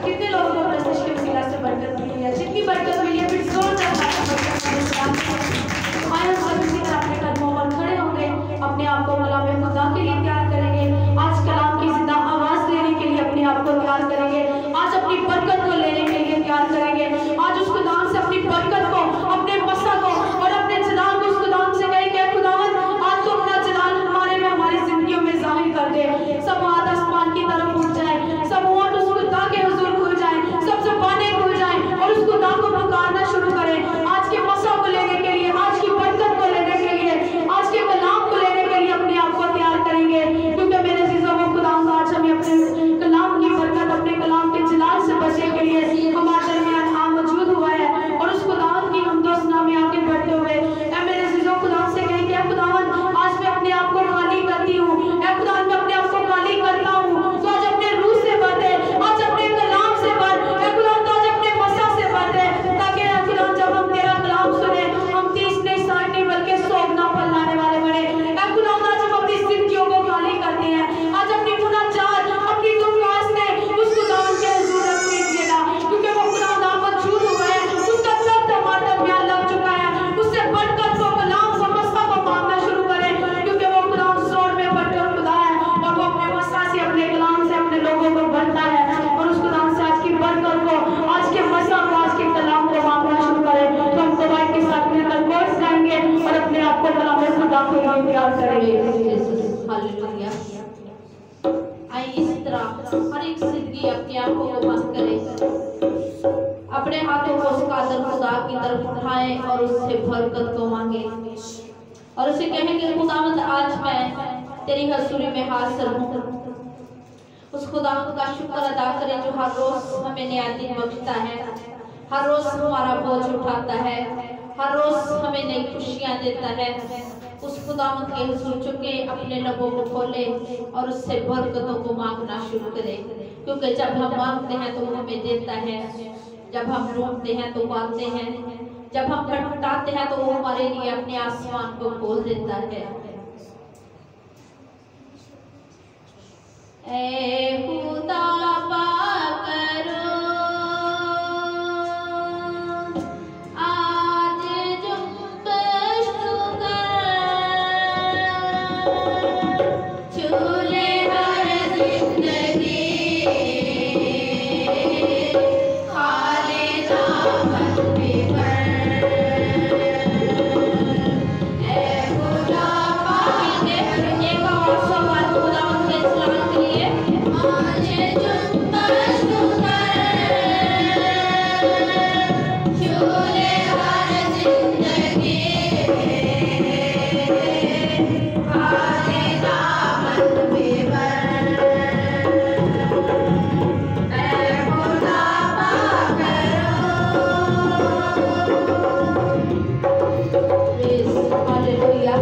कितने लोगों को मस्तिष्क की विकास से बरकत मिली है? آئیں اور اس سے برکت کو مانگیں اور اسے کہیں کہ خداوند آج میں تیری حضوری میں حاضر ہوں۔ اس خداوند کا شکر ادا کریں جو ہر روز ہمیں نیا دن بخشتا ہے، ہر روز ہمارا بوجھ اٹھاتا ہے، ہر روز ہمیں نئی خوشیاں دیتا ہے۔ اس خداوند کے حضور چکے اپنے لبوں کو کھولے اور اس سے برکتوں کو مانگنا شروع کرے، کیونکہ جب ہم مانگتے ہیں تو وہ ہمیں دیتا ہے، جب ہم ڈھونڈتے ہیں تو پاتے ہیں، جب ہم کھٹکھٹاتے ہیں تو وہ ہمارے لیے اپنے آسمان کو کھول دیتا ہے۔ اے خدا پاک کرو آج جنبش تو کر، چھولے ہر زندگی کھالے دامن پہ پر۔ اے خدا پاک ایک اور سوال خدا ان کے اسلام کے لیے آج جنبش تو کر، چھولے ہر زندگی کھالے دامن پہ پر۔ اے خدا پاک کرو، ہاللویا۔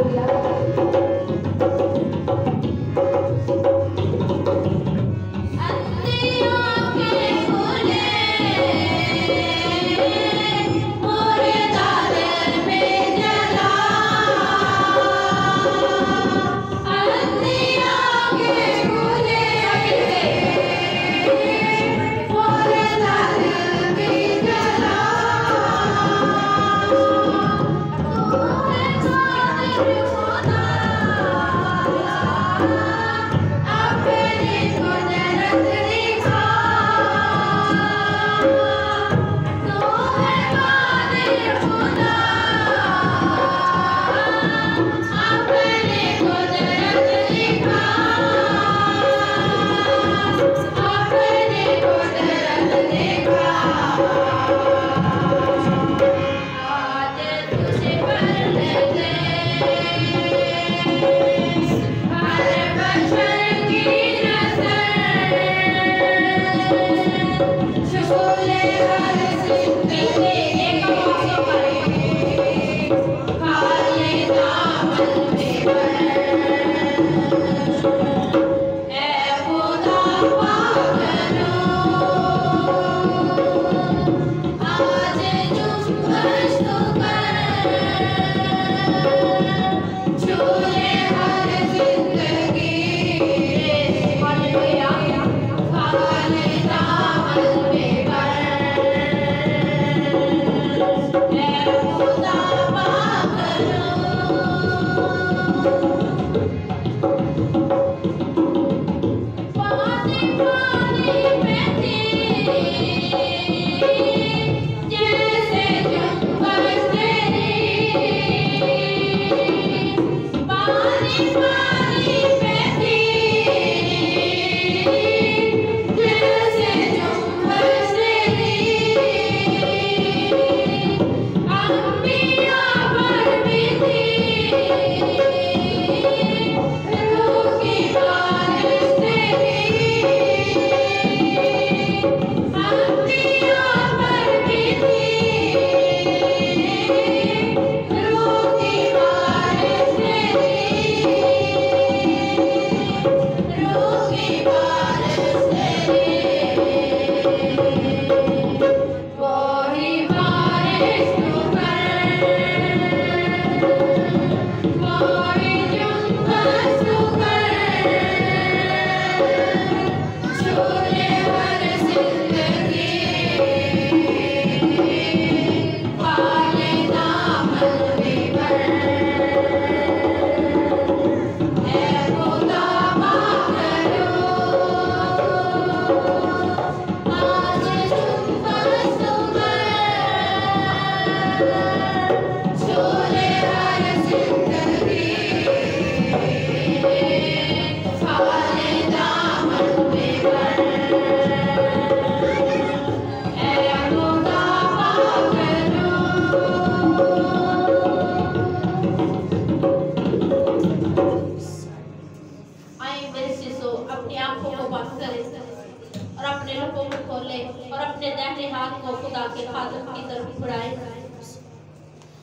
को खुदा के खादम की तरफ बढ़ाए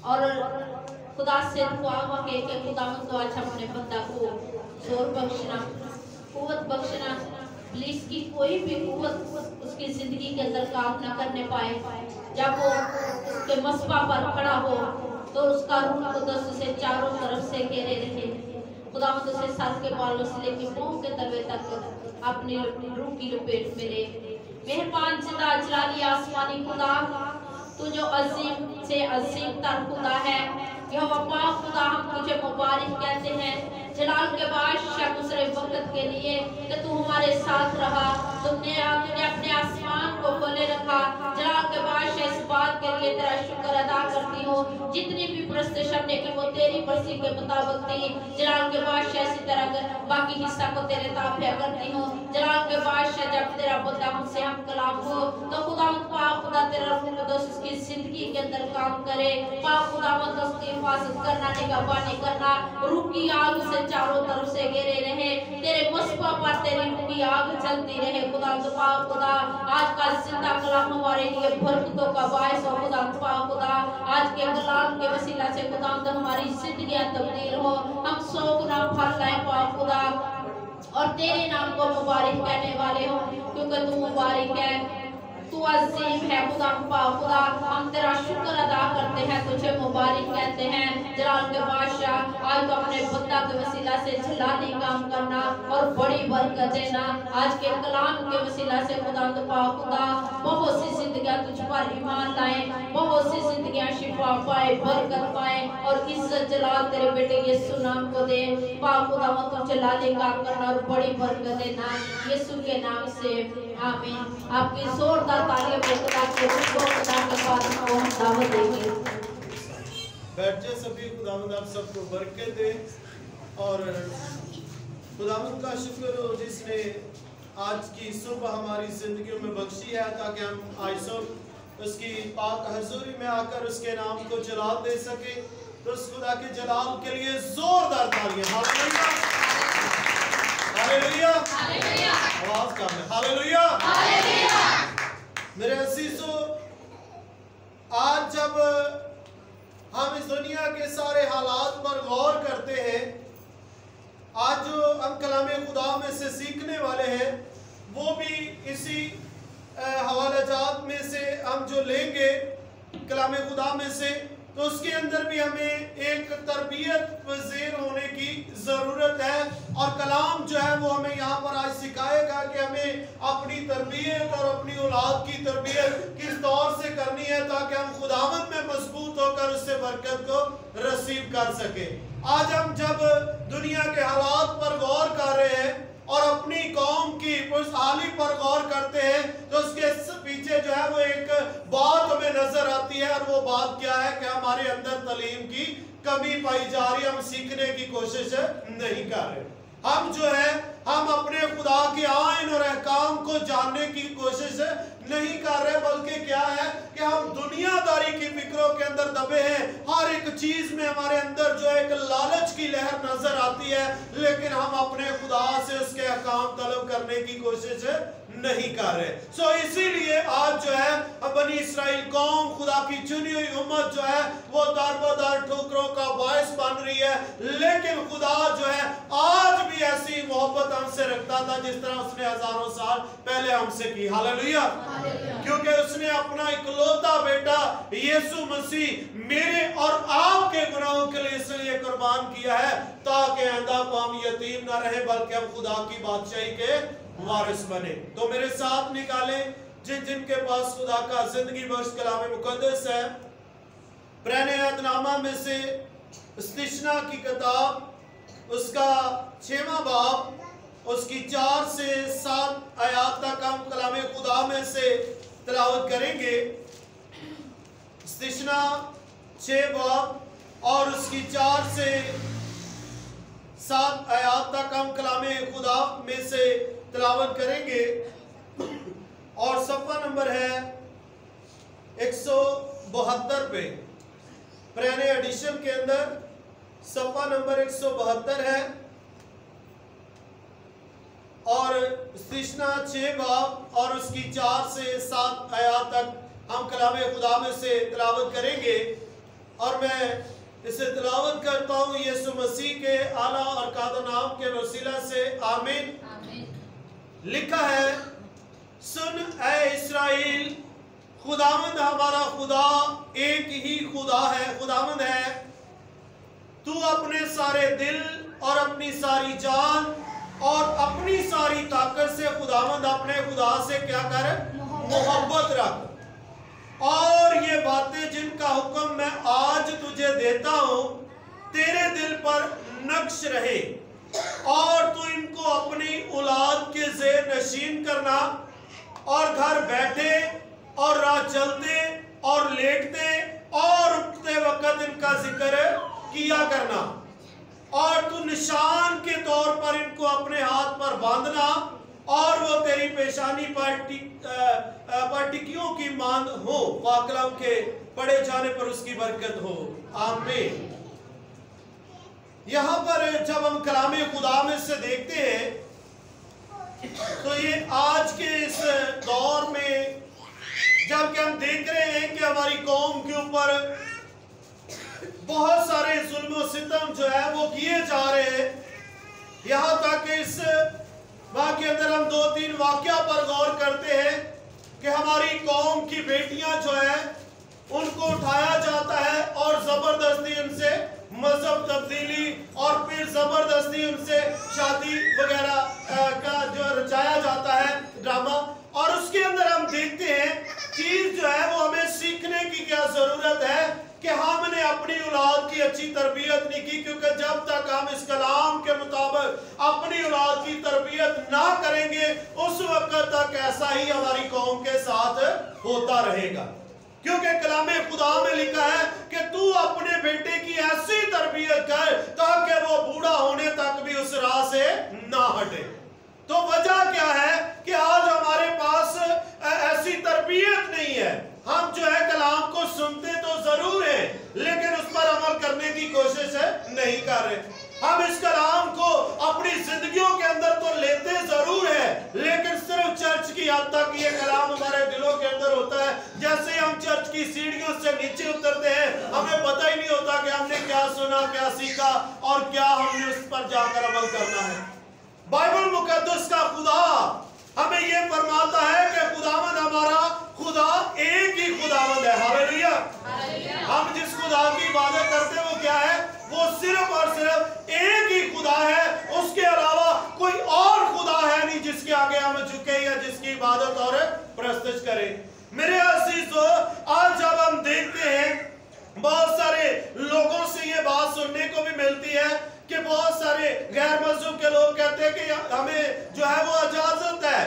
और खुदा से दुआ मांगे कि खुदावंद तो आज अपने बंदा को जोर बख्शना, कुव्वत बख्शना, प्लीज की कोई भी कुव्वत उसकी जिंदगी के अंदर काम न करने पाए। जब वो उसके मस्बा पर खड़ा हो तो उसका रूह कुदस से चारों तरफ से घेरे रहे। खुदावंद उसे सर के बालों से लेकर पांव के तलवे तक अपनी रूह की लपेट में ले। मेहरबान जिंदा जलाली आसमानी खुदा, तू जो अजीम से अजीम तर खुदा है, यहोवा पाक खुदा, हम तुझे मुबारक कहते हैं जलाल के बादशाह दूसरे वक्त के लिए कि तू हमारे साथ रहा। तुमने अपने आसमान को खोले रखा। जलाल के बादशाह इस बात के लिए तेरा शुक्र अदा करती हूँ, जितनी भी प्रस्तुति हमने की वो तेरी मर्जी के मुताबिक थी। जलाल के बादशाह इसी तरह बाकी हिस्सा को तेरे ताबे करती हूँ। जलाल के बादशाह जब तेरा बंदा हमसे हम कलाम हो तो खुदावंद पाक खुदा तेरा रूह कुदस उसकी जिंदगी के अंदर काम करे। पाक खुदावंद उसकी हिफाजत करना, निगहबानी करना, रूह की आग से चारों तरफ से घेरे रहे। तेरे मस्बा पर तेरी रूह की आग चलती रहे। खुदा पाक खुदा, आज का जिंदा कलाम हमारे लिए बरकतों का बायस हो। खुदा पाक खुदा, आज के कलाम के वसीला से खुदा हमारी जिंदगियां तब्दील हो, हम 100 गुना फल लाए पाक खुदा, और तेरे नाम को मुबारक कहने वाले हो, क्योंकि तू मुबारक है, तू अजीम है। खुदा पाक खुदा, हम तेरा शुक्र अदा करते हैं, तुझे मुबारक कहते हैं। जलाल के बादशाह, आज तो अपने बंदा के वसीला से जलाली काम करना और बड़ी बरकत देना। आज के कलाम के वसीला से खुदा पाक खुदा, बहुत सी जिंदगियां तुझ पर ईमान लाए, बहुत सी जिंदगियां शिफा पाए, बरकत पाए और इज्जत जलाल तेरे बेटे यीशु नाम को दे। पाक खुदा, तू जलाली काम करना और बड़ी बरकत देना, यीशु के नाम से आमीन। आपकी जोरदार तालियों में खुदा के पास हम दावत देंगे। बैठ जाए सभी, खुदावंद आप सबको बरकत दे। और खुदावंद का शुक्र हो जिसने आज की सुबह हमारी जिंदगियों में बख्शी है, ताकि हम आज सब उसकी पाक हजूरी में आकर उसके नाम को जलाल दे सके। तो उस खुदा के जलाल के लिए जोरदार तालियां। हालेलुया, हालेलुया, हालेलुया, आवाज कम है। Hallelujah, hallelujah. मेरे अजीजों, आज जब हम इस दुनिया के सारे हालात पर गौर करते हैं, आज जो हम कलामे खुदा में से सीखने वाले हैं वो भी इसी हवालाजात में से हम जो लेंगे कलामे खुदा में से, तो उसके अंदर भी हमें एक तरबियत पज़ीर होने की ज़रूरत है। और कलाम जो है वो हमें यहाँ पर आज सिखाएगा कि हमें अपनी तरबियत और अपनी औलाद की तरबियत किस तौर से करनी है, ताकि हम खुदावंद में मजबूत होकर उससे बरकत को रसीव कर सके। आज हम जब दुनिया के हालात पर गौर कर रहे हैं और अपनी कौम की खुशहाली पर गौर करते हैं, तो उसके पीछे जो है वो एक बात हमें नजर आती है, और वो बात क्या है कि हमारे अंदर तालीम की कमी पाई जा रही है। हम सीखने की कोशिश नहीं कर रहे। हम जो है हम अपने खुदा के आइन और अहकाम को जानने की कोशिश नहीं कर रहे, बल्कि क्या है कि हम दुनियादारी की फिक्रों के अंदर दबे हैं। हर एक चीज में हमारे अंदर जो एक लालच की लहर नजर आती है, लेकिन हम अपने खुदा से उसके अहकाम तलब करने की कोशिश नहीं कर रहे। सो इसीलिए आज जो है बनी इस्राइल कौम, खुदा की चुनी हुई उम्मत जो है वो दर-बदर ठोकरों का बायस बन रही है। लेकिन खुदा जो है आज भी ऐसी मोहब्बत हमसे रखता था जिस तरह उसने हजारों साल पहले हमसे की। हालेलुया, क्योंकि उसने अपना इकलौता बेटा यीशु मसीह मेरे और आपके गुनाहों के लिए इसलिए कुर्बान किया है, ताकि आइंदा को हम यतीम न रहे, बल्कि हम खुदा की बादशाही के वारिस बने। तो मेरे साथ निकाले जिन जिनके पास खुदा का जिंदगी बख्श कलाम मुकद्दस है, पुराने अहदनामा में से इस्तिश्ना की किताब उसका 6वां बाब उसकी 4 से 7 आयात तक हम कलाम खुदा में से तिलावत करेंगे। इस्तिश्ना 6 बाब और उसकी 4 से 7 आयात तक हम कलाम खुदा में से तिलावत करेंगे। और सफ़ा नंबर है 172 पे, पुराने एडिशन के अंदर सफ़ा नंबर 172 है। और इस्तिश्ना 6 बाब और उसकी 4 से 7 आयात तक हम कलाम खुदा में से तिलावत करेंगे और मैं इसे तिलावत करता हूँ यीशु मसीह के आला और कादर नाम के वसीला से आमीन। लिखा है, सुन ऐ इस्राएल, खुदावंद हमारा खुदा एक ही खुदा है, खुदावंद है। तू अपने सारे दिल और अपनी सारी जान और अपनी सारी ताकत से खुदावंद अपने खुदा से क्या कर, मोहब्बत रख। और ये बातें जिनका हुक्म मैं आज तुझे देता हूं तेरे दिल पर नक्श रहे और तू इनको अपनी औलाद के ज़ेर नशीन करना और घर बैठे और राह चलते और लेटते और उठते वक्त इनका जिक्र किया करना। और तू निशान के तौर पर इनको अपने हाथ पर बांधना और वो तेरी पेशानी पर टिकियों की मांद हो। वाकलाम के पढ़े जाने पर उसकी बरकत हो, आमीन। यहाँ पर जब हम कलामे खुदा में से देखते हैं तो ये आज के इस दौर में जबकि हम देख रहे हैं कि हमारी कौम के ऊपर बहुत सारे जुल्म और सितम जो है वो किए जा रहे हैं, यहाँ तक कि इस वहाँ के अंदर हम 2-3 वाक़या पर गौर करते हैं कि हमारी कौम की बेटियां जो है उनको उठाया जाता है और ज़बरदस्ती उनसे मजहब तब्दीली और फिर ज़बरदस्ती उनसे शादी वगैरह का जो रचाया जाता है ड्रामा। और उसके अंदर हम देखते हैं चीज़ जो है वो हमें सीखने की क्या ज़रूरत है कि हमने अपनी औलाद की अच्छी तरबियत नहीं की, क्योंकि जब तक हम इस कलाम के मुताबिक अपनी औलाद की तरबियत ना करेंगे उस वक्त तक ऐसा ही हमारी कौम के साथ होता रहेगा। क्योंकि कलामे खुदा में लिखा है कि तू अपने बेटे की ऐसी तरबियत कर ताकि वो बूढ़ा होने तक भी उस राह से ना हटे। तो वजह क्या है कि आज हमारे पास ऐसी तरबियत नहीं है। हम जो है कलाम को सुनते तो जरूर है लेकिन उस पर अमल करने की कोशिश नहीं कर रहे। हम इस कलाम को अपनी जिंदगियों के अंदर तो लेते जरूर है लेकिन सिर्फ चर्च की हद तक ये कलाम हमारे दिलों के अंदर होता है। जैसे हम चर्च की सीढ़ियों से नीचे उतरते हैं हमें पता ही नहीं होता कि हमने क्या सुना, क्या सीखा और क्या हमने उस पर जाकर अमल करना है। बाइबल मुकद्दस का खुदा हमें ये फरमाता है कि खुदावंद हमारा खुदा एक ही खुदावंद है। हालेलुया। हम जिस खुदा की इबादत करते हैं वो क्या है, वो सिर्फ और सिर्फ एक ही खुदा है, उसके अलावा कोई और खुदा है नहीं जिसके आगे हम झुके या जिसकी इबादत और प्रस्तुत करें। मेरे अजीजों, आज जब हम देखते हैं बहुत सारे लोगों से ये बात सुनने को भी मिलती है कि बहुत सारे गैर मजहब के लोग कहते हैं कि हमें जो है वो इजाजत है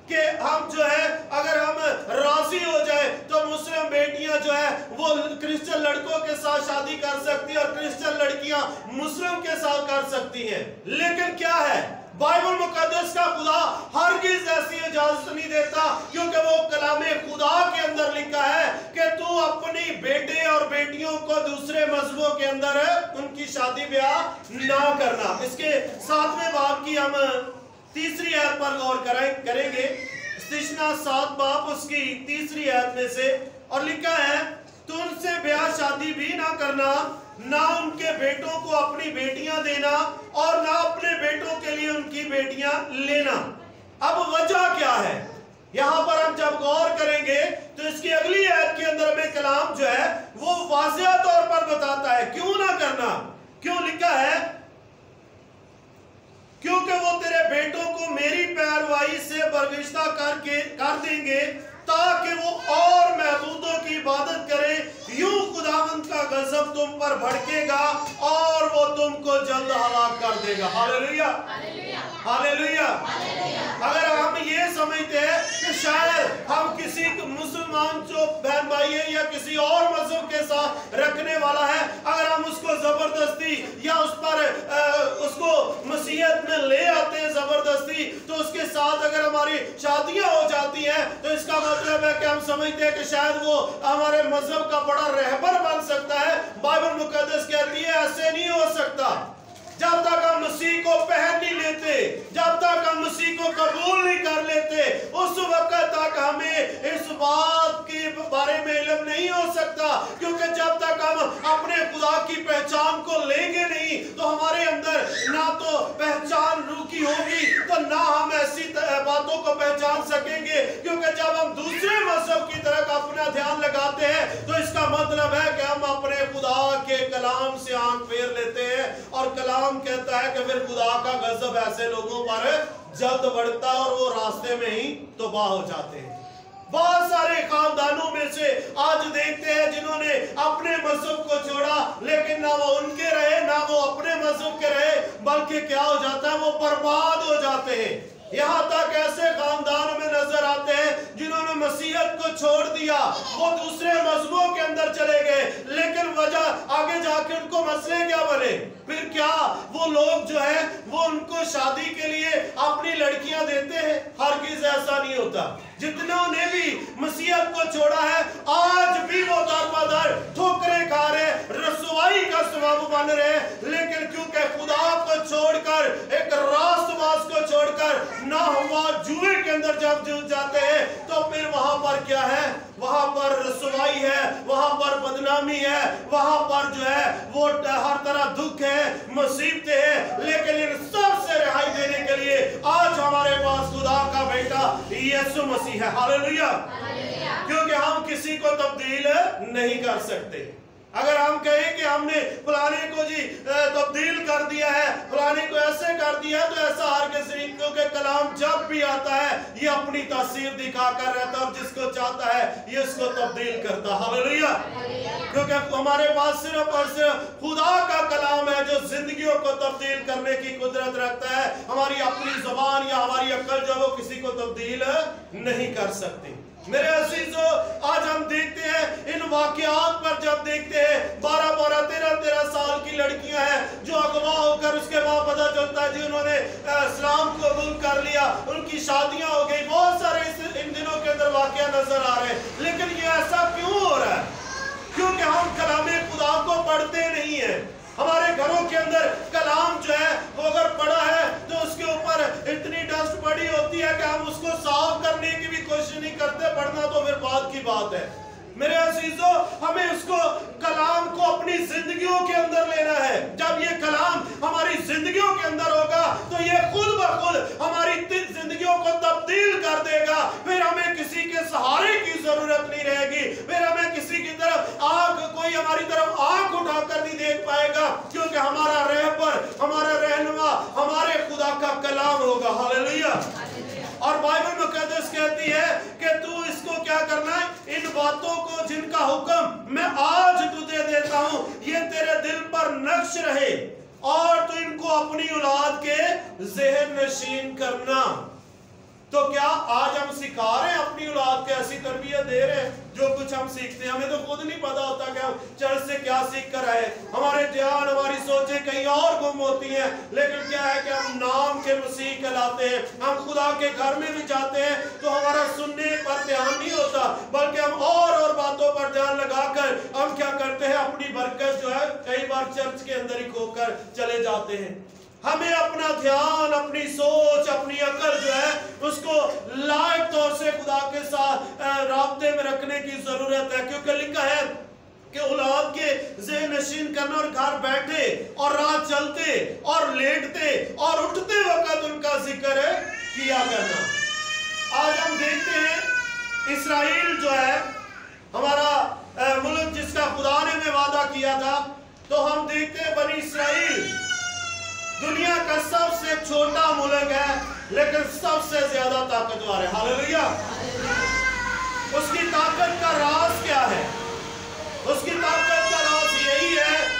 कि हम जो है अगर हम राजी हो जाए तो मुस्लिम बेटियां जो है वो क्रिश्चियन लड़कों के साथ शादी कर सकती है और क्रिश्चियन लड़कियां मुस्लिम के साथ कर सकती हैं। लेकिन क्या है, बाइबल मुकद्दस का खुदा हरगिज़ ऐसी इजाजत नहीं देता, क्योंकि वो कलामे खुदा के अंदर लिखा है कि तू अपनी बेटे और बेटियों को दूसरे मजहबों के अंदर उनकी शादी ब्याह ना करना। इसके 7वें बाब की हम तीसरी आयत पर गौर करेंगे। इस्तिशना 7 बाब उसकी तीसरी आयत में से, और लिखा है तू उनसे ब्याह शादी भी ना करना, ना उनके बेटों को अपनी बेटियां देना और ना अपने बेटों के लिए उनकी बेटियां लेना। अब वजह क्या है, यहां पर हम जब गौर करेंगे तो इसकी अगली आयत के अंदर में कलाम जो है वो वाज़िह तौर पर बताता है क्यों ना करना। क्यों लिखा है, क्योंकि वो तेरे बेटों को मेरी पैरवाई से बरगिश्ता कर देंगे ताकि वो और महबूदों की इबादत करें। यूं खुदावंद का गजब तुम पर भड़केगा और वो तुमको जल्द हलाक कर देगा। Hallelujah, hallelujah. अगर हम ये समझते हैं कि शायद हम किसी मुसलमान जो बहन भाई है या किसी और मजहब के साथ रखने वाला है, अगर हम उसको जबरदस्ती या उस पर उसको मसीहत में ले आते हैं जबरदस्ती, तो उसके साथ अगर हमारी शादियां हो जाती हैं तो इसका मतलब है कि हम समझते हैं कि शायद वो हमारे मजहब का बड़ा रहबर बन सकता है। बाइबल मुकद्दस कहती है ऐसे नहीं हो सकता। जब तक हम मसीह को पहन नहीं लेते, जब तक हम मसीह को कबूल नहीं कर लेते, उस वक्त तक हमें इस बात के बारे में इल्म नहीं हो सकता। क्योंकि जब तक हम अपने खुदा की पहचान को लेंगे नहीं, तो हमारे अंदर ना तो पहचान रूह की होगी, तो ना हम ऐसी बातों को पहचान सकेंगे। क्योंकि जब हम दूसरे मजहब की तरफ अपना ध्यान लगाते हैं, तो इसका मतलब है कि हम अपने खुदा के कलाम से आंख फेर लेते हैं, और कलाम कहता है कि फिर खुदा का गजब ऐसे लोगों पर जल्द बढ़ता है और वो रास्ते में ही तबाह हो जाते हैं। बहुत सारे खानदानों में से आज देखते हैं जिन्होंने अपने मजहब को छोड़ा, लेकिन ना वो उनके रहे ना वो अपने मजहब के रहे, बल्कि क्या हो जाता है, वो बर्बाद हो जाते हैं। यहाँ तक ऐसे खानदान में नजर आते हैं जिन्होंने मसीहत को छोड़ दिया, वो दूसरे मजहबों के अंदर चले गए, लेकिन वजह आगे जाके उनको मसले क्या बने? फिर क्या वो लोग जो है वो उनको शादी के लिए अपनी लड़कियां देते हैं? हरगिज़ ऐसा नहीं होता। जितनों ने भी मसीहत को छोड़ा है, आज भी वो दर-बदर ठोकरें खा रहे, रसवाई का सबब बन रहे, लेकिन क्योंकि खुदा को छोड़कर, एक रास्तबाज को छोड़कर ना हुआ जुए के अंदर जब जुट जाते हैं, तो फिर वहां पर क्या है? वहां पर रसवाई है, वहां पर बदनामी है, वहां पर जो है वो हर तरह दुख है, मुसीबतें हैं। लेकिन इन सब से रिहाई देने के लिए आज हमारे पास खुदा का बेटा यीशु मसीह है। हालेलुया। क्योंकि हम किसी को तब्दील नहीं कर सकते। अगर हम कहें कि हमने फलाने को जी तब्दील कर दिया है, फलाने को ऐसे कर दिया, तो ऐसा हर किसी, क्योंकि कलाम जब भी आता है ये अपनी तासीर दिखाकर रहता है, और जिसको चाहता है ये उसको तब्दील करता है। हालेलुया। क्योंकि हमारे पास सिर्फ और सिर्फ खुदा का कलाम है जो जिंदगियों को तब्दील करने की कुदरत रखता है। हमारी अपनी जुबान या हमारी अक्ल जो वो किसी को तब्दील नहीं कर सकती। मेरे अजीजों, आज हम देखते हैं इन वाकयात पर, जब देखते हैं 12-12, 13-13 साल की लड़कियां हैं जो अगवा होकर, उसके बाद पता चलता है जी उन्होंने इस्लाम को कबूल कर लिया, उनकी शादियां हो गई। बहुत सारे इन दिनों के अंदर वाकया नजर आ रहे हैं। लेकिन ये ऐसा क्यों हो रहा है? क्योंकि हम कलामे खुदा को पढ़ते नहीं है। हमारे घरों के अंदर कलाम जो है वो अगर पड़ा है तो उसके ऊपर इतनी डस्ट पड़ी होती है कि हम उसको साफ करने की भी कोशिश नहीं करते। पढ़ना तो फिर बात की बात है। मेरे अजीजों, हमें उसको कलाम को अपनी जिंदगियों के अंदर लेना है। जब ये कलाम हमारी जिंदगियों के अंदर होगा तो ये खुद ब खुद हमारी जिंदगियों को तब्दील कर देगा। फिर हमें किसी के सहारे की जरूरत नहीं रहेगी, फिर हमें किसी की तरफ कोई हमारी तरफ आंख उठाकर नहीं देख पाएगा, क्योंकि हमारा रहबर, हमारा रहनुमा हमारे खुदा का कलाम होगा। हालेलुया। और बाइबल मुकद्दस कहती है कि तू इसको क्या करना है? इन बातों को जिनका हुक्म मैं आज तुझे देता हूं, ये तेरे दिल पर नक्श रहे, और तू इनको अपनी औलाद के ज़हन नशीन करना। तो क्या आज हम सिखा रहे हैं अपनी औलाद को, ऐसी तरबियत दे रहे हैं? जो कुछ हम सीखते हैं हमें तो खुद नहीं पता होता कि हम चर्च से क्या सीख कर आए। हमारे ध्यान, हमारी सोचें कहीं और गुम होती हैं। लेकिन क्या है कि हम नाम के मसीह कहलाते हैं, हम खुदा के घर में भी जाते हैं तो हमारा सुनने पर ध्यान नहीं होता, बल्कि हम और बातों पर ध्यान लगाकर हम क्या करते हैं? अपनी बरकत जो है कई बार चर्च के अंदर ही खोकर चले जाते हैं। हमें अपना ध्यान, अपनी सोच, अपनी अकल जो है उसको लायक तौर से खुदा के साथ राब्ते में रखने की जरूरत है। क्योंकि लिखा है कि औलाद के ज़हन नशीन करना, और घर बैठे और रात चलते और लेटते और उठते वक्त उनका जिक्र किया करना। आज हम देखते हैं इस्राइल जो है हमारा मुल्क जिसका खुदा ने में वादा किया था, तो हम देखते हैं बनी इस्राइल दुनिया का सबसे छोटा मुल्क है, लेकिन सबसे ज्यादा ताकतवर है। हालेलुया। उसकी ताकत का राज क्या है? उसकी ताकत का राज यही है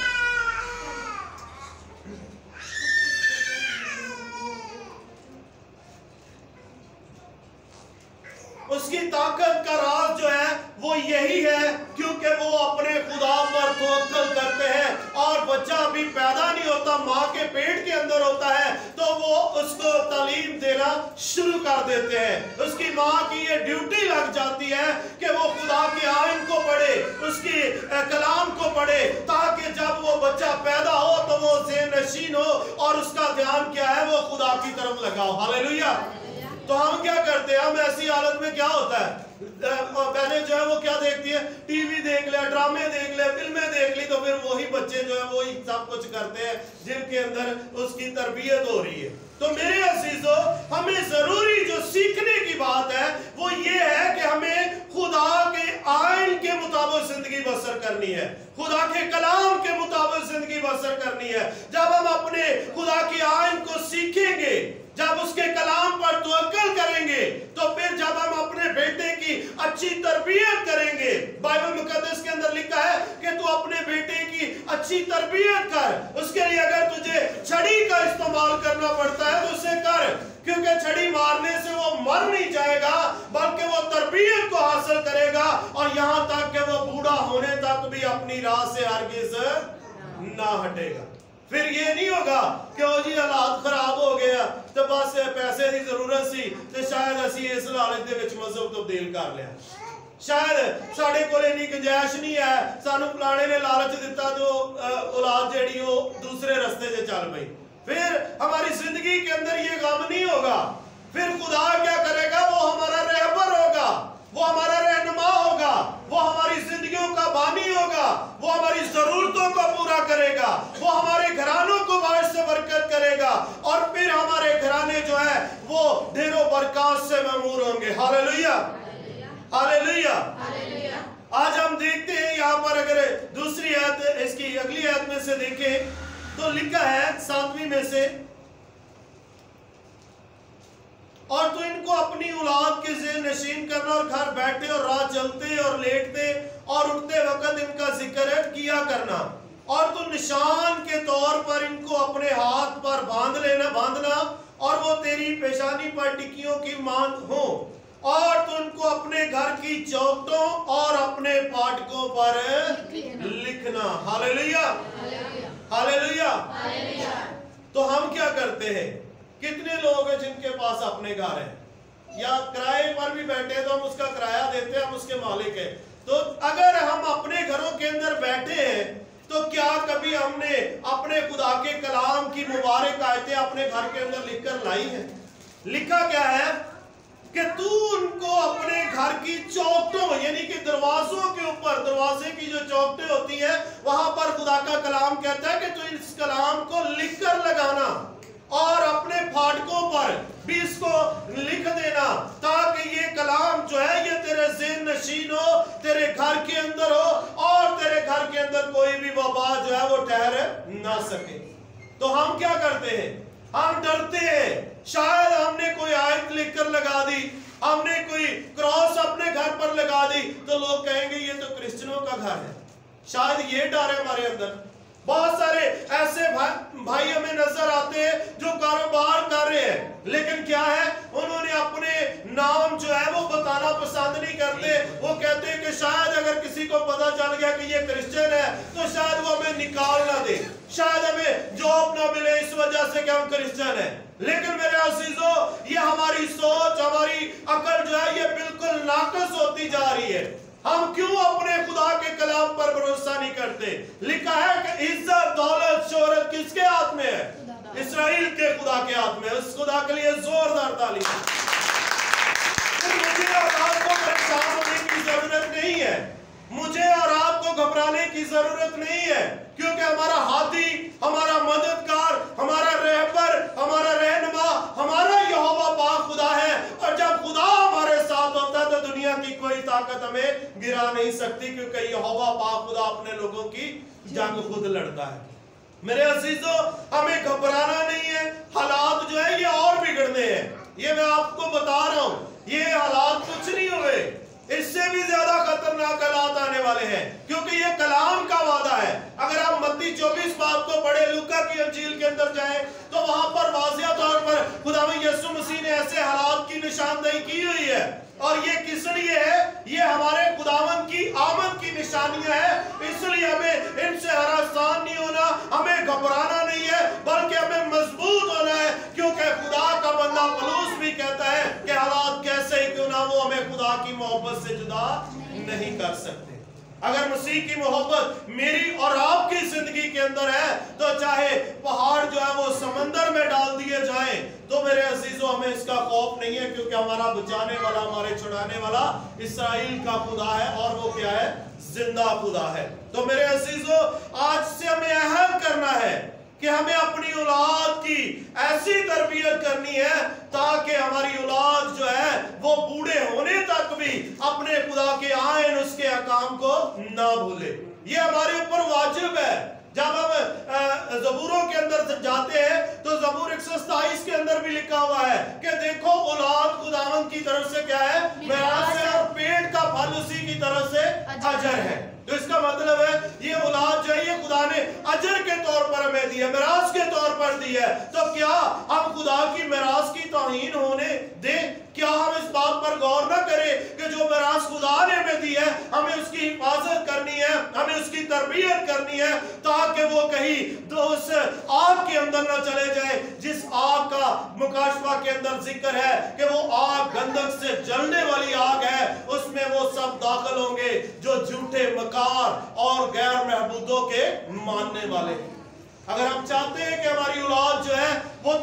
उसकी ताकत का राज जो है वो यही है क्योंकि वो अपने खुदा पर तवक्कुल करते हैं। और बच्चा अभी पैदा नहीं होता, माँ के पेट के अंदर होता है, तो वो उसको तालीम देना शुरू कर देते हैं। उसकी माँ की ये ड्यूटी लग जाती है कि वो खुदा के आइन को पढ़े, उसकी कलाम को पढ़े, ताकि जब वो बच्चा पैदा हो तो वो ज़हन नशीन हो اور اس کا دھیان کیا ہے؟ وہ خدا کی طرف لگاؤ. ہاللیلویا. تو ہم کیا کرتے ہیں؟ ہم ایسی حالت میں کیا ہوتا ہے؟ بہنیں جو ہے وہ کیا دیکھتی ہے؟ ٹی وی دیکھ لیا، ڈرامے دیکھ لیا، فلمیں دیکھ لی، تو پھر وہی بچے جو ہے وہی سب کچھ کرتے ہیں جن کے اندر اس کی تربیت ہو رہی ہے. تو میرے عزیزو، ہمیں ضروری جو سیکھنے کی بات ہے وہ یہ ہے کہ ہمیں خدا کے آئین کے مطابق زندگی بسر کرنی ہے، خدا کے کلام کے مطابق زندگی بسر کرنی ہے. جب ہم اپنے خدا کے آئین کو سیکھیں گے، جب اس کے کلام پر توکل کریں گے، تو پھر جب ہم اپنے بیٹے کی اچھی تربیت کریں گے، بائبل مقدس کے اندر لکھا ہے کہ تو اپنے بیٹے کی اچھی تربیت کر. اس کے لیے اگر تجھے چھڑی کا استعمال کرنا پڑتا ہے تو اسے کر، کیونکہ چھڑی مارنے سے وہ مر نہیں جائے گا بلکہ وہ تربیت کو حاصل کرے گا، اور یہاں تک کہ وہ بوڑھا ہونے تک بھی اپنی راہ سے ہرگز نہ ہٹے گا. پھر یہ نہیں ہوگا کہ وہ جی حالات خراب ہو گیا تو بس پیسے دی ضرورت سی تو شاید اسی اس لالچ دے وچ مذہب تبدیل کر لیا، شاید ساڑے کولے نہیں گنجائش نہیں ہے، سانو پلانے نے لالچ دیتا تو اولاد جیڑی ہو دوسرے رستے سے چل پئی. پھر ہماری زندگی کے اندر یہ غم نہیں ہوگا. پھر خدا کیا کرے گا؟ وہ ہمارا رہبر ہوگا، وہ ہمارا رہنما ہوگا، وہ ہماری زندگیوں کا بانی ہوگا، وہ ہماری ضرورتوں کو پورا کرے گا، وہ ہمارے گھرانوں کو باعث سے برکت کرے گا، اور پھر ہمارے گھرانے جو ہے وہ ڈھیر و برکات سے معمور ہوں گے. ہاللیلویا، ہاللیلویا. آج ہم دیکھتے ہیں یہاں پر، اگر دوسری آیت اس کی اگلی آیت میں سے دیکھیں تو لکھا ہے 7ویں میں سے، اور تو ان کو اپنی اولاد کے ذہن نشین کرنا، اور گھر بیٹھے اور راہ چلتے اور لیٹتے اور اٹھتے وقت ان کا ذکر کیا کرنا، اور تو نشان کے طور پر ان کو اپنے ہاتھ پر باندھنا، اور وہ تیری پیشانی پر ٹکیوں کی مانند ہوں، اور تو ان کو اپنے گھر کی چوکھٹوں اور اپنے پاٹکوں پر لکھنا. ہاللیلویا، ہاللیلویا. تو ہم کیا کرتے ہیں؟ کتنے لوگ ہیں جن کے پاس اپنے گھر ہیں یا کرائے پر بھی بیٹھے ہیں تو ہم اس کا کرایہ دیتے ہیں، ہم اس کے مالک ہیں. تو اگر ہم اپنے گھروں کے اندر بیٹھے ہیں تو کیا کبھی ہم نے اپنے خدا کے کلام کی مبارک آیتیں اپنے گھر کے اندر لکھ کر لائی ہیں؟ لکھا کیا ہے کہ تو ان کو اپنے گھر کی چوکھٹوں، یعنی کہ دروازوں کے اوپر، دروازے کی جو چوکھٹیں ہوتی ہیں وہاں پر خدا کا کلام کہتا ہے کہ تو اس کلام کو لکھ کر لگانا، اور اپنے پھاٹکوں پر بھی اس کو لکھ دینا، تاکہ یہ کلام جو ہے یہ تیرے ذہن نشین ہو، تیرے گھر کے اندر ہو، اور تیرے گھر کے اندر کوئی بھی وبا جو ہے وہ ٹھہر نہ سکے. تو ہم کیا کرتے ہیں؟ ہم ڈرتے ہیں. شاید ہم نے کوئی آیت لکھ کر لگا دی، ہم نے کوئی کراس اپنے گھر پر لگا دی تو لوگ کہیں گے یہ تو کرسچنوں کا گھر ہے. شاید یہ ڈر ہے ہمارے اندر. بہت سارے ایسے بھائی ہمیں نظر آتے ہیں جو کاروبار کر رہے ہیں، لیکن کیا ہے؟ انہوں نے اپنے نام جو ہے وہ بتانا پسند نہیں کرتے. وہ کہتے ہیں کہ شاید اگر کسی کو پتا چل گیا کہ یہ کرسچن ہے تو شاید وہ ہمیں نکال نہ دے، شاید ہمیں جاب نہ ملے اس وجہ سے کہ ہم کرسچن ہیں. لیکن میرے عزیزو، یہ ہماری سوچ، ہماری عقل جو ہے یہ بالکل ناقص ہوتی جا رہی ہے. ہم کیوں اپنے خدا کے کلام پر بھروسہ نہیں کرتے؟ لکھا ہے کہ عزت، دولت، شہرت کس کے ہاتھ میں ہے؟ اسرائیل کے خدا کے ہاتھ میں. اس خدا کے لیے زوردار تعلیم. مجھے اور آپ کو پریشان ہونے کی ضرورت نہیں ہے، مجھے اور آپ کو گھبرانے کی ضرورت نہیں ہے، کیونکہ ہمارا ہادی، ہمارا مددگار، ہمارا رہبر، ہمارا رہنما، ہمارا یہوہ پاک خدا ہے. اور جب خدا ہمارے ساتھ ہوتا ہے تو دنیا کی کوئی طاقت ہمیں گرا نہیں سکتی، کیونکہ یہوہ پاک خدا اپنے لوگوں کی جنگ خود لڑتا ہے. میرے عزیزو، ہمیں گھبرانا نہیں ہے. حالات جو ہے یہ اور بگڑنے ہیں، یہ میں آپ کو بتا رہا ہوں. یہ حالات کچھ نہیں ہوئے، اس سے بھی زیادہ خطرناک حالات آنے والے ہیں، کیونکہ یہ کلام کا وعدہ ہے. اگر آپ متی 24 باب کو پڑھیں، لوکا کی انجیل کے اندر جائیں تو وہاں پر واضح طور پر خداوند یسوع مسیح نے ایسے حالات کی نشاندہی کی ہوئی ہے. اور یہ کس لیے ہے؟ یہ ہمارے خداوند کی آمد کی نشانیاں ہیں. اس لیے ہمیں ان سے ہراسان نہیں ہونا، ہمیں گھبرانا نہیں ہے، بلکہ ہمیں مضبوط ہونا ہے، کیونکہ خدا کا بندہ پولس بھی کہتا ہے کہ حالات کیسے ہی کیوں نہ وہ ہمیں خدا کی محبت سے جدا نہیں کر سکتے. अगर मसीह की मोहब्बत मेरी और आपकी जिंदगी के अंदर है तो चाहे पहाड़ जो है वो समंदर में डाल दिए जाएं तो मेरे अजीजों हमें इसका खौफ नहीं है, क्योंकि हमारा बचाने वाला, हमारे छुड़ाने वाला इस्राएल का खुदा है और वो क्या है? जिंदा खुदा है। तो मेरे अजीजों आज से हमें अहद करना है कि हमें अपनी औलाद की ऐसी तरबियत करनी है ताकि हमारी औलाद जो है वो बूढ़े होने तक भी अपने खुदा के आइन, उसके अहकाम को ना भूले। ये हमारे ऊपर वाजिब है। जब हम ज़बूरों के अंदर जाते हैं तो ज़बूर 127 के अंदर भी लिखा हुआ है कि देखो औलाद खुदावंद की तरफ से क्या है? मिरास है, और पेट का फल उसी की तरफ से अजर है। तो इसका मतलब है ये औलाद जो है ये खुदा ने अजर के तौर पर हमें दी है, मिरास के तौर पर दी है। तो क्या हम खुदा की मिरास की तौहीन होने दें? क्या हम इस बात पर गौर ना करें कि जो मिरास खुदा ने हमें दी है हमें उसकी हिफाजत करनी है, हमें उसकी तरबियत करनी है ताकि वो कहीं तो उस आग के अंदर ना चले जाए जिस आग का मुकाशफा के अंदर जिक्र है कि वो आग गंधक से जलने वाली आग है। उसमें वो सब दाखिल होंगे जो झूठे मकार और गैर महबूदों के मानने वाले हैं। अगर हम चाहते हैं कि हमारी औलाद जो है वो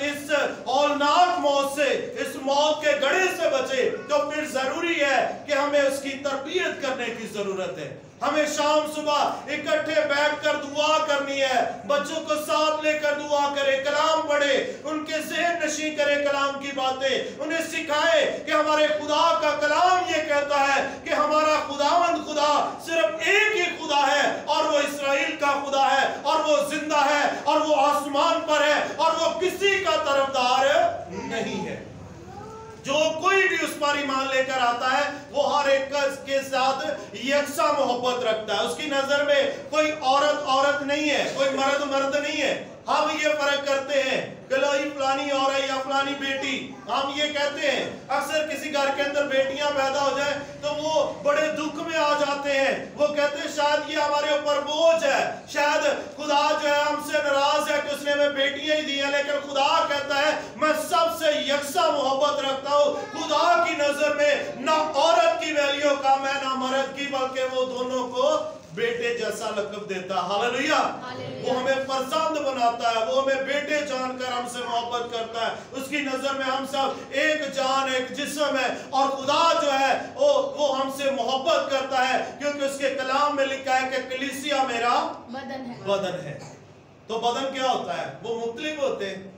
इस औलनाक मौत से, इस मौत के गड़े से बचे, तो फिर जरूरी है कि हमें उसकी तरबियत करने की जरूरत है। हमें शाम सुबह इकट्ठे बैठकर दुआ करनी है, बच्चों को साथ लेकर दुआ करे, कलाम पढ़े, उनके ज़हन नशी करे कलाम की बातें, उन्हें सिखाए कि हमारे खुदा का कलाम ये कहता है कि हमारा खुदावंद खुदा सिर्फ एक ही खुदा है और वो इस्राएल का खुदा है और वो जिंदा है और वो आसमान पर है और वो किसी का तरफदार नहीं है। जो कोई भी उस पर ईमान लेकर आता है वो हर एक के साथ यकसा मोहब्बत रखता है। उसकी नजर में कोई औरत नहीं है, कोई मर्द नहीं है। हम ये फर्क करते हैं कि फलानी औरत या फलानी बेटी, हम ये कहते हैं। अक्सर किसी घर के अंदर बेटियां पैदा हो जाए तो वो बड़े दुख में आ जाते हैं। वो कहते हैं शायद ये हमारे ऊपर बोझ है, शायद खुदा जो है हमसे नाराज है कि उसने हमें बेटियां ही दी हैं। लेकिन खुदा कहता है मैं सबसे यकसा मोहब्बत रखता हूँ। खुदा की नजर में ना औरत की वैल्यू कम है ना मर्द की, बल्कि वो दोनों को बेटे जैसा लक़ब देता है। हालेलुया। वो हमें फर्जंद बनाता है, वो हमें बेटे जानकर हमसे मोहब्बत करता है। उसकी नजर में हम सब एक जान, एक जिस्म है और खुदा जो है वो हमसे मोहब्बत करता है क्योंकि उसके कलाम में लिखा है कि कलीसिया मेरा बदन है। तो बदन क्या होता है? वो मुख्तलिफ होते हैं।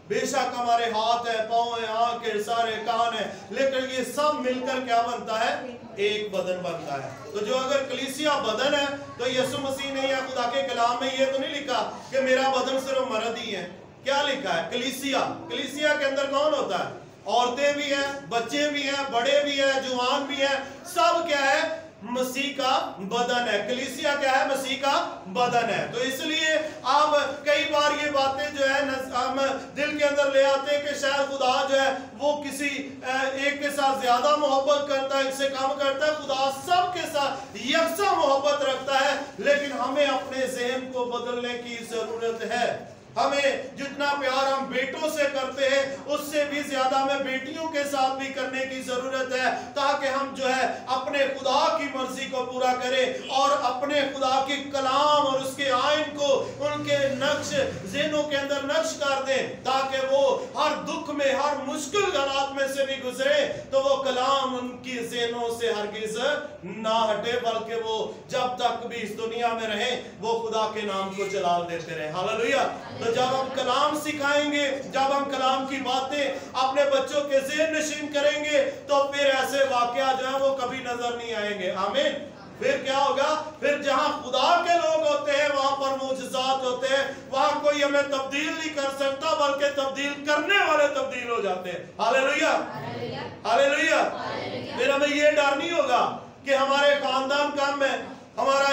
बेशक हमारे हाथ है, पाँव है, आंख है, सारे कान है, लेकिन ये सब मिलकर क्या बनता है? एक बदन बनता है। तो जो अगर कलीसिया बदन है तो यीशु मसीह ने या खुदा के कलाम में ये तो नहीं लिखा कि मेरा बदन सिर्फ मर्द ही है। क्या लिखा है? कलीसिया के अंदर कौन होता है? औरतें भी हैं, बच्चे भी हैं, बड़े भी हैं, जवान भी हैं, सब क्या है? मसीह का बदन है। कलीसिया क्या है? मसीह का बदन है। तो इसलिए आप कई बार ये बातें जो है हम दिल के अंदर ले आते हैं कि शायद खुदा जो है वो किसी एक के साथ ज्यादा मोहब्बत करता है, इससे कम करता है। खुदा सब के साथ यकसा मोहब्बत रखता है, लेकिन हमें अपने ज़हन को बदलने की जरूरत है। हमें जितना प्यार हम बेटों से करते हैं उससे भी ज्यादा हमें बेटियों के साथ भी करने की जरूरत है, ताकि हम जो है अपने खुदा की मर्जी को पूरा करें और अपने खुदा के कलाम और उसके आइन को उनके नक्श ज़हनों के अंदर नक्श कर दें, ताकि वो हर दुख में, हर मुश्किल हालात में से भी गुजरे तो वो कलाम उनकी ज़हनों से हरगिज़ ना हटे, बल्कि वो जब तक भी इस दुनिया में रहे वो खुदा के नाम को जलाल देते रहे। हालेलुया। तो जब हम कलाम सिखाएंगे, जब हम कलाम की बातें अपने बच्चों के ज़हन नशीन करेंगे तो फिर ऐसे वाकया जो है वो कभी नजर नहीं आएंगे। आमीन। फिर क्या होगा? फिर जहां खुदा के लोग होते हैं वहां पर मुजज़ात होते हैं, वहां कोई हमें तब्दील नहीं कर सकता, बल्कि तब्दील करने वाले तब्दील हो जाते हैं। Hallelujah, hallelujah. फिर हमें ये डर नहीं होगा कि हमारे खानदान कम है, हमारा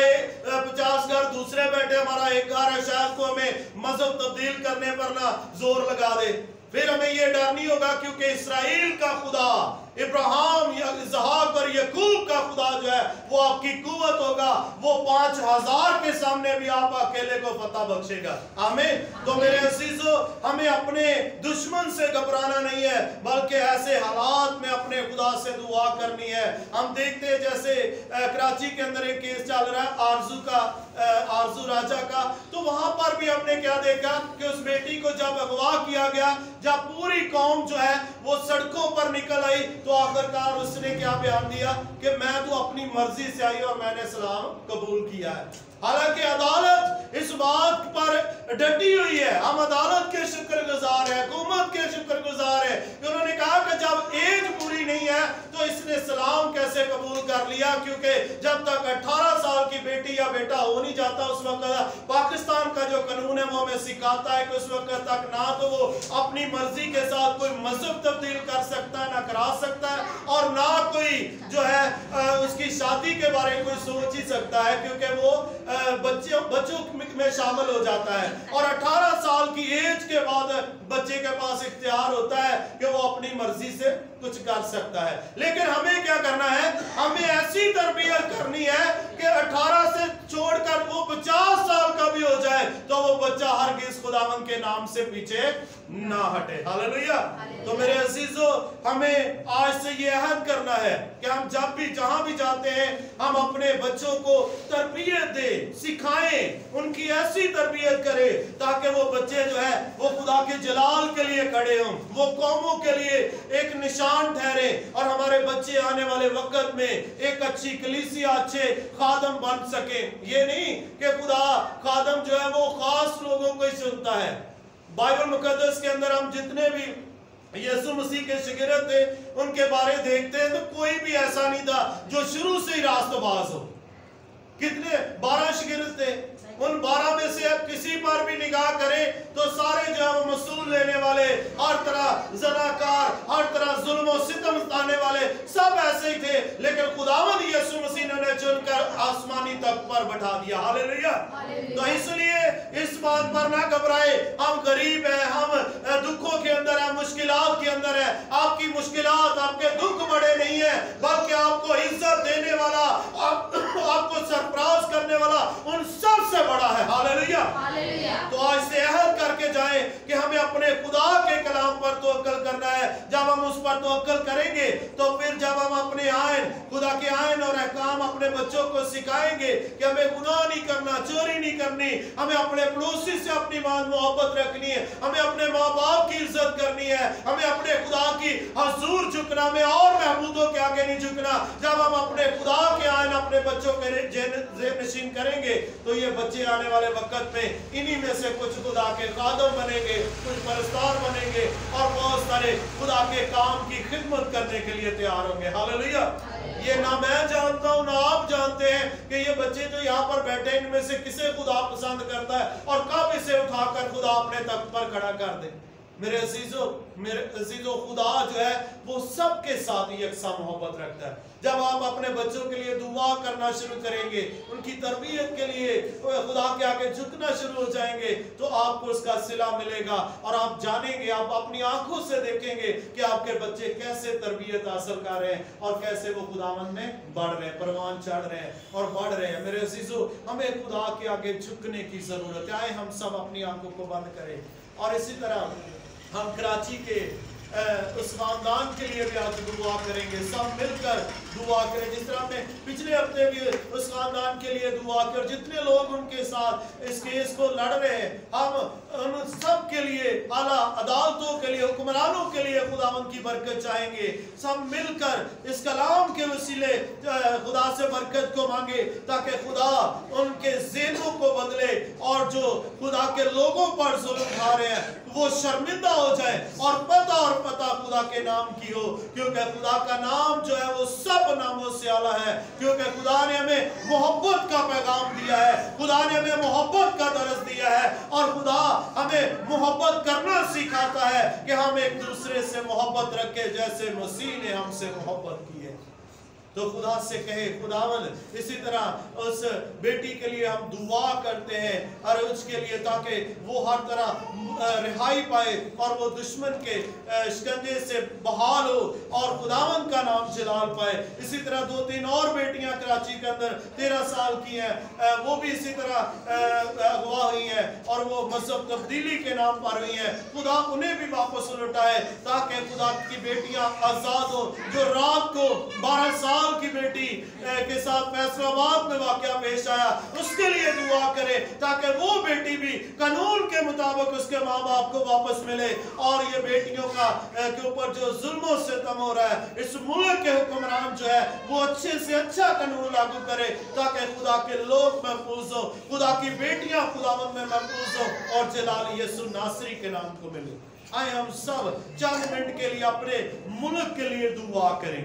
50 घर दूसरे बैठे हमारा एक घर है, शायद को हमें मजहब तब्दील करने पर ना जोर लगा दे। फिर हमें ये डर नहीं होगा, क्योंकि इस्राएल का खुदा, इब्राहिम या इसहाक और याकूब का खुदा जो है वो आपकी कुव्वत होगा। वो 5000 के सामने भी आप अकेले को फतह बख्शेगा। आमीन। तो मेरे अजीजों, हमें अपने दुश्मन से घबराना नहीं है, बल्कि ऐसे हालात में अपने खुदा से दुआ करनी है। हम देखते हैं जैसे कराची के अंदर एक केस चल रहा है आरजू राजा का, तो वहां पर भी हमने क्या देखा कि उस बेटी को जब अगवा किया गया, जब पूरी कौम जो है वो सड़कों पर निकल आई, तो आखिरकार उसने क्या बयान दिया कि मैं तो अपनी मर्जी से आई और मैंने इस्लाम कबूल किया है। हालांकि अदालत इस बात पर डटी हुई है, हम अदालत के शुक्रगुजार हैं, हुकूमत के शुक्रगुजार हैं कि उन्होंने कहा कि जब एज पूरी नहीं है तो इसने इस्लाम कैसे कबूल कर लिया, क्योंकि जब तक 18 साल की बेटी या बेटा हो नहीं जाता, उस वक्त पाकिस्तान का जो कानून है वो हमें सिखाता है कि उस वक्त तक ना तो वो अपनी मर्जी के साथ कोई मजहब तब्दील कर सकता है, ना करा सकता है, और ना कोई जो है उसकी शादी के बारे में कोई सोच ही सकता है, क्योंकि वो बच्चों में शामिल हो जाता है। और 18 साल की एज के बाद बच्चे के पास इख्तियार होता है कि वो अपनी मर्जी से कुछ कर सकता है। लेकिन हमें क्या करना है, हमें ऐसी तरबियत करनी है कि 18 से छोड़कर वो 50 साल का भी हो जाए तो वो बच्चा हरगिज़ खुदावंद के नाम से पीछे ना हटे। हालेलुया। तो मेरे अजीजों, हमें आज से ये अहद करना है कि हम जब भी जहां भी जाते हैं, हम अपने बच्चों को तरबियत दें, सिखाएं, उनकी ऐसी तरबियत करें ताकि वो बच्चे जो है वो खुदा के जलाल के लिए खड़े हों, वो कौमों के लिए एक निशान ठहरे, और हमारे बच्चे आने वाले वक्त में एक अच्छी कलीसिया, अच्छे खादम बन सके। ये नहीं कि खुदा खादम जो है वो खास लोगों को ही चुनता है। बाइबल मुकद्दस के अंदर हम जितने भी यीशु मसीह के शागिर्द थे उनके बारे देखते हैं तो कोई भी ऐसा नहीं था जो शुरू से ही रास्तबाज हो। कितने 12 शागिर्द थे, उन 12 में से अब किसी पर भी निगाह करें तो सारे जो है मसूल लेने वाले, हर तरह ज़नाकार, हर तरह जुल्म और सितम ताने वाले, सब ऐसे ही थे। लेकिन खुदावंद यीशु मसीह ने चुनकर आसमानी तख्त पर बैठा दिया। हालेलुया। तो इसलिए इस बात पर ना घबराए, हम गरीब हैं, हम दुखों के अंदर हैं, मुश्किलात के अंदर है। आपकी मुश्किलात, आपके दुख बड़े नहीं है, बल्कि आपको इज्जत देने वाला, आपको सरफराज करने वाला उन सब से बड़ा है। हालेलुया। तो आज से अहद करके जाएं कि हमें अपने खुदा के कलाम पर तवक्कल करना है। जब हम उस पर तवक्कल करेंगे तो फिर जब हम अपने आयन, खुदा के आयन और अहकाम अपने बच्चों को सिखाएंगे कि हमें गुनाह नहीं करना, चोरी नहीं करनी, हमें अपने पड़ोसी से अपनी मोहब्बत रखनी है, हमें अपने माँ बाप की इज्जत करनी है, हमें अपने खुदा की हजूर झुकना में और महबूदों के आगे नहीं झुकना। जब हम अपने खुदा के आयन अपने बच्चों के जेब-नशीन करेंगे तो ये बच्चे आने वाले वक्त में इन्हीं में से कुछ खुदा के खादम बनेंगे, कुछ परस्तार बनेंगे और बहुत सारे खुदा के काम की खिदमत करने के लिए तैयार होंगे। हालेलुया। ये ना मैं जानता हूं ना आप जानते हैं कि ये बच्चे जो यहाँ पर बैठे इनमें से किसे खुदा पसंद करता है और कब इसे उठाकर खुदा अपने तख्त पर खड़ा कर दे। मेरे अजीजों, खुदा जो है वो सबके साथ यकसा मोहब्बत रखता है। जब आप अपने बच्चों के लिए दुआ करना शुरू करेंगे, उनकी तरबियत के लिए खुदा के आगे झुकना शुरू हो जाएंगे, तो आपको उसका सिला मिलेगा और आप जानेंगे, आप अपनी आंखों से देखेंगे कि आपके बच्चे कैसे तरबियत हासिल कर रहे हैं और कैसे वो खुदावंद में बढ़ रहे हैं, परवान चढ़ रहे हैं और बढ़ रहे हैं। मेरे अजीजों, हमें खुदा के आगे झुकने की जरूरत है। आए हम सब अपनी आंखों को बंद करें और इसी तरह हम कराची के उस खानदान के लिए भी आज दुआ करेंगे, सब मिलकर दुआ करें। जिस तरह हमने पिछले हफ्ते भी उस खानदान के लिए दुआ की और जितने लोग उनके साथ इस केस को लड़ रहे हैं, हम उन सब के लिए, आला अदालतों के लिए, हुक्मरानों के लिए खुदावंद की बरकत चाहेंगे। सब मिलकर इस कलाम के वसीले खुदा से बरकत को मांगे ताकि खुदा उनके ज़हनों को बदले और जो खुदा के लोगों पर जुल्म उठा रहे हैं वो शर्मिंदा हो जाए और पता खुदा के नाम की हो, क्योंकि खुदा का नाम जो है वो सब नामों से आला है। क्योंकि खुदा ने हमें मोहब्बत का पैगाम दिया है, खुदा ने हमें मोहब्बत का दर्स दिया है और खुदा हमें मोहब्बत करना सिखाता है कि हम एक दूसरे से मोहब्बत रखें जैसे मसीह ने हमसे मोहब्बत की है। तो खुदा से कहे खुदावन इसी तरह उस बेटी के लिए हम दुआ करते हैं और उसके लिए ताकि वो हर तरह रिहाई पाए और वो दुश्मन के शिकंजे से बहाल हो और खुदावन का नाम जलाल पाए। इसी तरह 2-3 और बेटियां कराची के अंदर 13 साल की हैं, वो भी इसी तरह अगवा हुई हैं और वो मजहब तब्दीली के नाम पर हुई हैं। खुदा उन्हें भी वापस लौटाए ताकि खुदा की बेटियां आजाद हो। जो रात को 12 साल की बेटी के साथ फैसलाबाद में वाकया पेश आया, उसके लिए दुआ करे ताकि वो बेटी भी कानून के मुताबिक उसके माँ बाप को वापस मिले और ये बेटियों का के ऊपर जो जुल्म सितम हो रहा है, इस मुल्क के हुक्मरान जो है वो अच्छे से अच्छा कानून लागू करे ताकि खुदा के लोग महफूज हो, खुदा की बेटियां खुदावंद में महफूज हो और जलाल यीशु नासरी के नाम को मिले। आए हम सब चंद मिनट के लिए अपने मुल्क के लिए दुआ करें।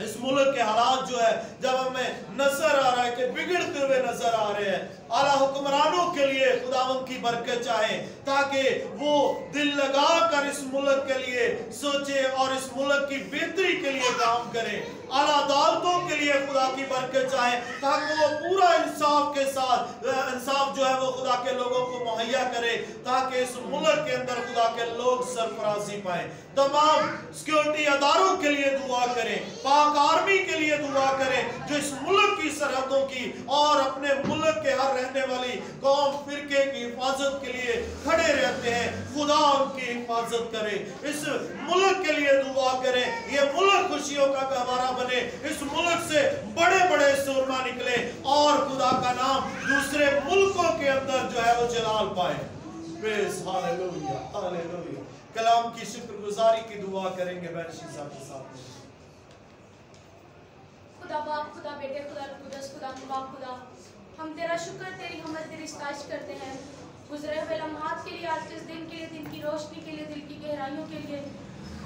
इस मुल्क के हालात जो है जब हमें नजर आ रहा है कि बिगड़ते हुए नजर आ रहे हैं, आला हुक्मरानों के लिए खुदावंद की बरकत चाहे ताकि वो दिल लगा कर इस मुल्क के लिए सोचे और इस मुल्क की बेहतरी के लिए काम करें। आला अदालतों के लिए खुदा की बरकत चाहे ताकि वो पूरा इंसाफ के साथ इंसाफ जो है वो खुदा के लोगों को मुहैया करे ताकि इस मुल्क के अंदर खुदा के लोग सरफराजी पाए। तमाम सिक्योरिटी अदारों के लिए दुआ करें, पाक आर्मी के लिए दुआ करें जो इस मुल्क की सरहदों की और अपने मुल्क के हर रहने वाली कौम फिरके की हिफाजत के लिए खड़े रहते हैं। खुदा उनकी हिफाजत करे। इस मुल्क के लिए दुआ करें, ये मुल्क खुशियों का गहवारा बने, इस मुल्क से बड़े बड़े सूरमा निकले और खुदा का नाम दूसरे मुल्कों के अंदर जो है वो जलाल पाए। Praise hallelujah hallelujah. कलाम की शुक्रगुजारी की दुआ करेंगे बैशी साहब के साथ। खुदा बाप, खुदा बेटे, खुदा कुदस, खुदा बाप, खुदा हम तेरा शुक्र, तेरी हमद, तेरी सताइश करते हैं गुजरे हुए लम्हात के लिए, आज के इस दिन के लिए, दिन की रोशनी के लिए, दिल की गहराइयों के लिए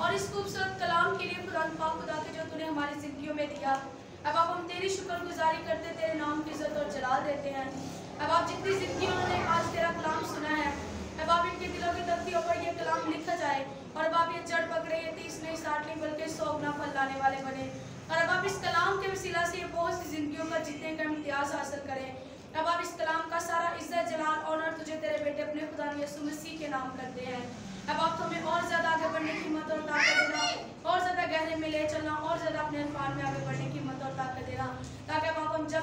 और इस खूबसूरत कलाम के लिए खुदा पाक खुदा के जो तूने हमारी जिंदगियों में दिया। अब आप हम तेरी शुक्रगुजारी करते, तेरे नाम की इज्जत और जलाल देते हैं। अब आप जितनी जिंदगियों ने आज तेरा कलाम सुना है, अब आप इनके दिलों की तख्तियों पर यह कलाम लिखा जाए और अब आप ये जड़ पकड़े, ये 30 नहीं 60 नहीं बल्कि 100 गुना फल लाने वाले बने। और अब आप इस कलाम के वसीला से बहुत सी जिंदगियों का जीतने का इम्तियाज हासिल करें। अब आप इस कलाम का सारा इज्जत जलाल ऑनर तुझे तेरे बेटे अपने खुदा यीशु मसीह के नाम करते हैं। अब आप हमें